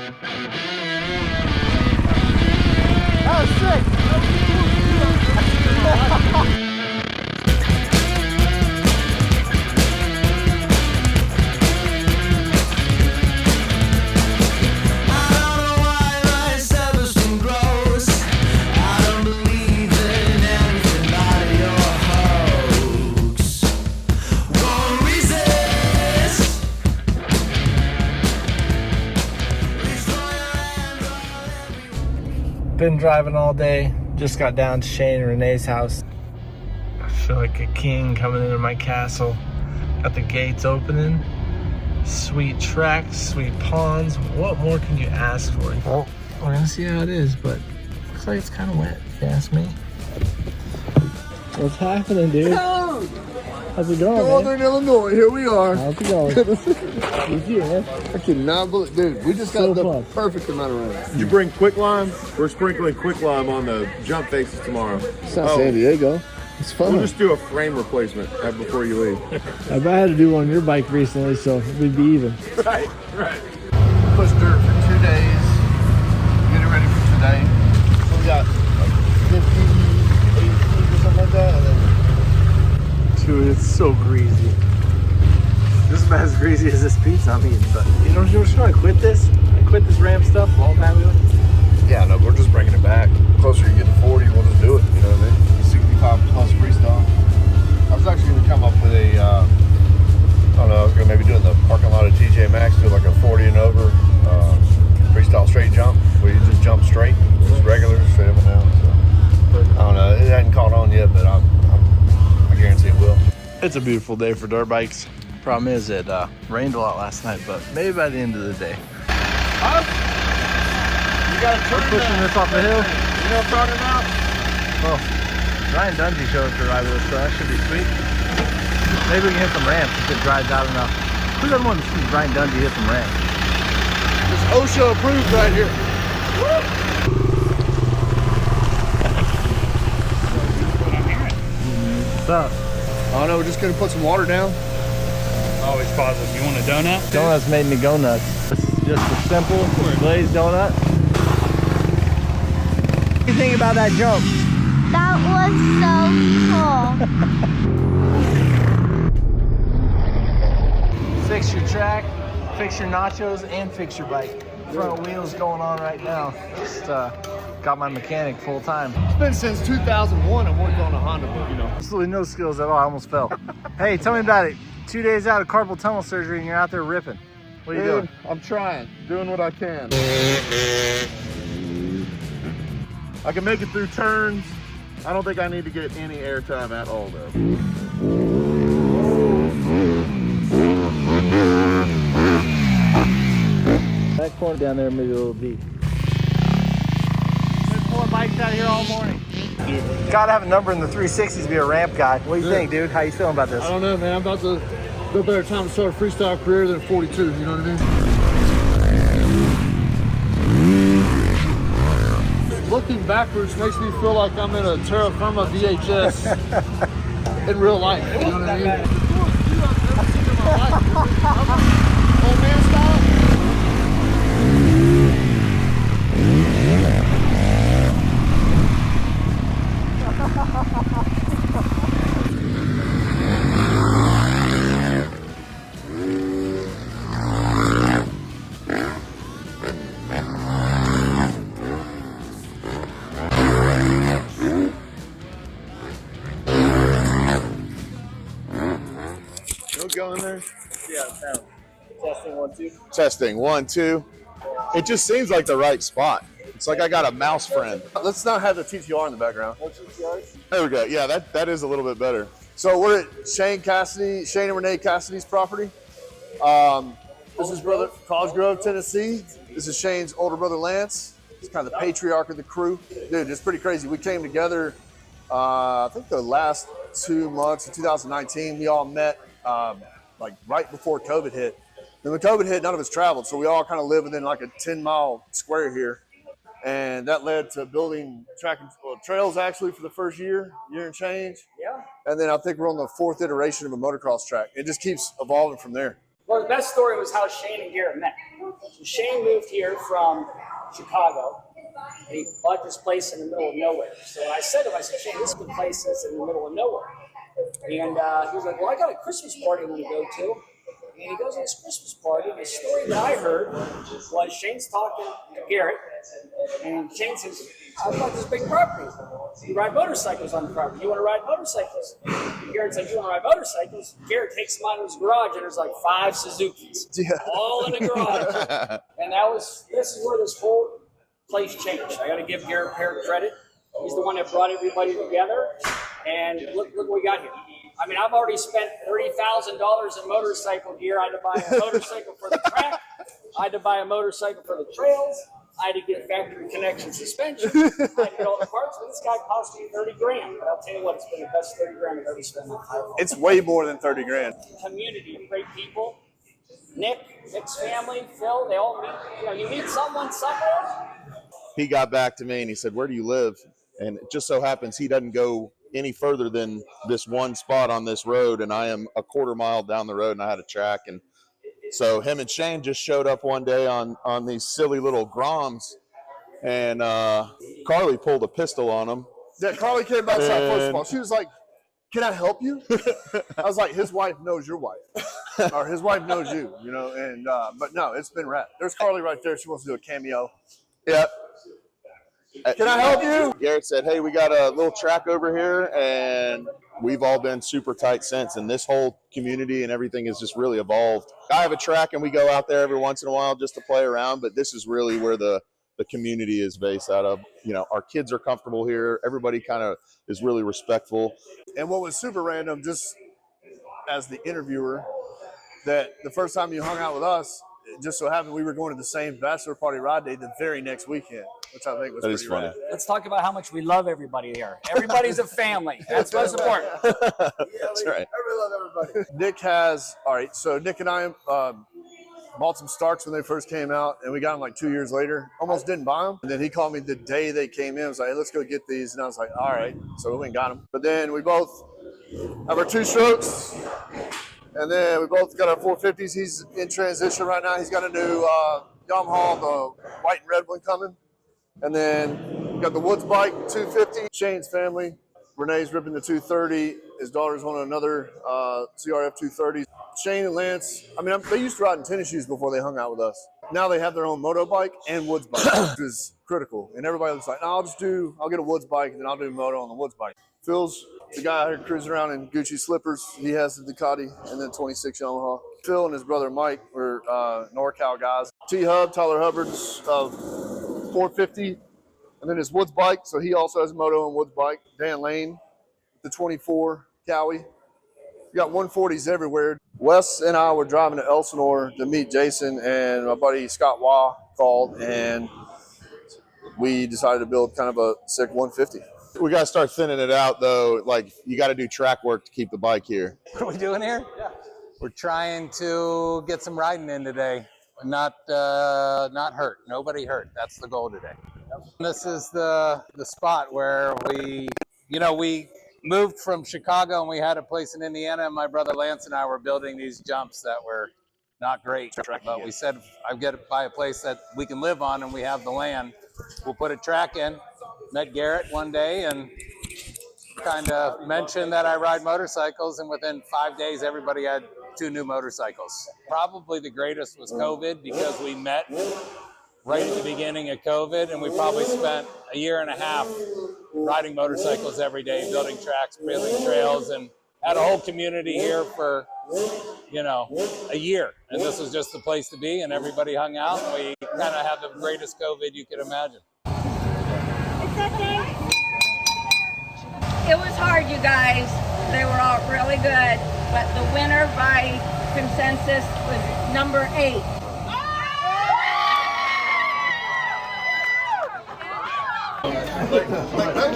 That was sick. Been driving all day. Just got down to Shane and Renee's house. I feel like a king coming into my castle. Got the gates opening. Sweet tracks, sweet ponds. What more can you ask for? Well, we're gonna see how it is, but looks like it's kind of wet, if you ask me. What's happening, dude? How's it going, Northern Illinois, here we are. How's it going? With you, man. I cannot believe, dude, we just got the perfect amount of rain. Did you bring quicklime? We're sprinkling quicklime on the jump faces tomorrow. It's not San Diego. It's fun. We'll just do a frame replacement before you leave. I had to do one on your bike recently, so we'd be even. Right. Push dirt for 2 days. Get it ready for today. So we got like 50, 80 or something like that. And then Dude, it's so greasy. This is about as greasy as this pizza I'm eating, but you know, you're just trying to quit this? I quit this ramp stuff a long time ago. yeah, no, we're just bringing it back. Closer you get to 40, we'll just do it. You know what I mean? 65 plus freestyle. I was actually going to come up with a, I don't know, I was going to maybe do it in the parking lot of TJ Maxx, do like a 40 and over freestyle straight jump, where you just jump straight, just regular, straight up and down. So, I don't know, it hasn't caught on yet, but I guarantee it will. It's a beautiful day for dirt bikes. Problem is it rained a lot last night, but maybe by the end of the day. You got to turn Pushing this off the hill. You know what I'm talking about? Well, Ryan Dungey showed up to ride with us, so that should be sweet. Maybe we can hit some ramps if it dries out enough. Who doesn't want to see Ryan Dungey hit some ramps? It's OSHA approved right here. What's up? Oh no, we're just gonna put some water down. Always positive. You want a donut? Donuts made me go nuts. It's just a simple glazed donut. What do you think about that jump? That was so cool. Fix your track, fix your nachos, and fix your bike. Front wheels going on right now. Just got my mechanic full time. It's been since 2001 I'm working on a Honda, but you know. Absolutely no skills at all. I almost fell. Hey, tell me about it. 2 days out of carpal tunnel surgery and you're out there ripping. What are you doing? I'm trying, doing what I can. I can make it through turns. I don't think I need to get any air time at all, though. That corner down there maybe a little deep. Been pulling bikes out here all morning. You gotta have a number in the 360s to be a ramp guy. What do you think, dude? How you feeling about this? I don't know, man. I'm about to no better time to start a freestyle career than 42, you know what I mean? Looking backwards makes me feel like I'm in a terra firma VHS in real life, you know what I mean? I've never seen in my life. Old man style. Go in there. Yeah, sound. Testing 1, 2. Testing 1, 2. It just seems like the right spot. It's like I got a mouse friend. Let's not have the TTR in the background. There we go. Yeah, that is a little bit better. So we're at Shane and Renee Cassidy's property. This is brother College Grove, Tennessee. This is Shane's older brother Lance. He's kind of the patriarch of the crew. Dude, it's pretty crazy. We came together, I think the last 2 months of 2019. We all met like right before COVID hit. Then when COVID hit, none of us traveled, so we all kind of live within like a 10-mile square here. And that led to building track and trails actually for the first year and change. Yeah. And then I think we're on the 4th iteration of a motocross track. It just keeps evolving from there. Well, the best story was how Shane and Garrett met. So Shane moved here from Chicago. And he bought this place in the middle of nowhere. So I said to him, I said, Shane, this good place is in the middle of nowhere. And he was like, well, I got a Christmas party I want to go to. And he goes to this Christmas party. And the story that I heard was Shane's talking to Garrett. And Shane says, I've got this big property. You ride motorcycles on the property. You want to ride motorcycles? And Garrett's like, you want to ride motorcycles? Garrett takes him out of his garage, and there's like 5 Suzukis. All in the garage. And this is where this whole place changed. I got to give Garrett Pear credit. He's the one that brought everybody together. And look what we got here. I mean, I've already spent $30,000 in motorcycle gear. I had to buy a motorcycle for the track. I had to buy a motorcycle for the trails. I had to get factory connection suspension. I had to get all the parts. This guy cost me 30 grand. But I'll tell you what, it's been the best 30 grand I've ever spent in my life. It's way more than 30 grand. Community of great people. Nick's family, Phil, they all meet. You know, you meet someone somewhere. He got back to me and he said, where do you live? And it just so happens he doesn't go any further than this one spot on this road, and I am a quarter mile down the road, and I had a track. And so him and Shane just showed up one day on these silly little Groms, and Carly pulled a pistol on him. Yeah, Carly came outside first of all. She was like, can I help you? I was like, his wife knows your wife. Or his wife knows you, you know. And but no, it's been rad. There's Carly right there. She wants to do a cameo. Yep. Can I help you? Garrett said, hey, we got a little track over here, and we've all been super tight since. And this whole community and everything has just really evolved. I have a track, and we go out there every once in a while just to play around, but this is really where the community is based out of. You know, our kids are comfortable here. Everybody kind of is really respectful. And what was super random, just as the interviewer, that the first time you hung out with us, it just so happened we were going to the same bachelor party ride day the very next weekend, which I think was pretty funny. rad. Let's talk about how much we love everybody here. Everybody's a family. That's most important. That's right. I really love everybody. Nick has, all right, so Nick and I bought some Starks when they first came out, and we got them like 2 years later. Almost didn't buy them. And then he called me the day they came in. I was like, hey, let's go get these. And I was like, all right. So we went and got them. But then we both have our 2-strokes. And then we both got our 450s. He's in transition right now. He's got a new Yamaha, the white and red one coming. And then we got the Woods bike, 250. Shane's family. Renee's ripping the 230. His daughter's on another CRF 230. Shane and Lance, I mean, they used to ride in tennis shoes before they hung out with us. Now they have their own Moto bike and Woods bike, which is critical. And everybody was like, no, I'll get a Woods bike, and then I'll do Moto on the Woods bike. Phil's the guy out here cruising around in Gucci slippers. He has the Ducati and then 26 Yamaha. Phil and his brother Mike were NorCal guys. T-Hub, Tyler Hubbard's 450, and then his Woods bike. So he also has a Moto and Woods bike. Dan Lane, the 24 Cowie. We got 140s everywhere. Wes and I were driving to Elsinore to meet Jason, and my buddy Scott Waugh called, and we decided to build kind of a sick 150. We got to start thinning it out, though. Like, you got to do track work to keep the bike here. What are we doing here? Yeah. We're trying to get some riding in today. Not hurt. Nobody hurt. That's the goal today. This is the spot where we moved from Chicago, and we had a place in Indiana, and my brother Lance and I were building these jumps that were not great. But we said, I've got to buy a place that we can live on, and we have the land. We'll put a track in. Met Garrett one day and kind of mentioned that I ride motorcycles, and within 5 days, everybody had 2 new motorcycles. Probably the greatest was COVID, because we met right at the beginning of COVID, and we probably spent a year and a half riding motorcycles every day, building tracks, building trails, and had a whole community here for, a year. And this was just the place to be, and everybody hung out, and we kind of had the greatest COVID you could imagine. It was hard, you guys. They were all really good, but the winner by consensus was number 8.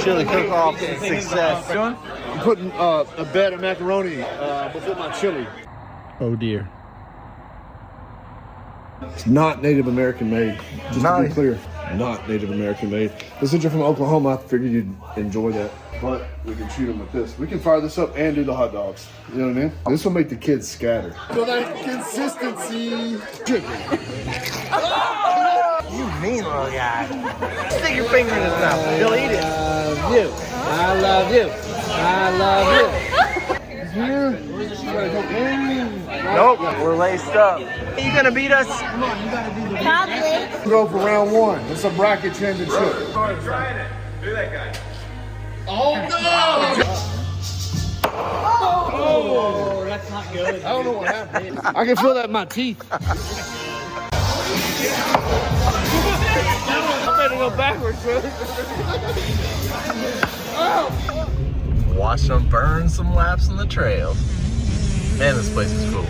Chili Cookoff success. I'm putting a bed of macaroni before my chili. Oh dear. It's not Native American made, just to be clear. not Native American made. But since you're from Oklahoma, I figured you'd enjoy that. But we can shoot them with this. We can fire this up and do the hot dogs. You know what I mean? This will make the kids scatter. So that consistency. You mean little guy. Stick your finger in his mouth. He'll eat it. I love you. I love you. Here. Nope, we're laced up. Are you gonna beat us? Probably. Go for round one. It's a bracket championship. Trying it. Do that guy. Oh no! Oh, that's not good. I don't know what happened. I can feel that in my teeth. I'm gonna go backwards, bro. Watch them burn some laps on the trail. Man, this place is cool.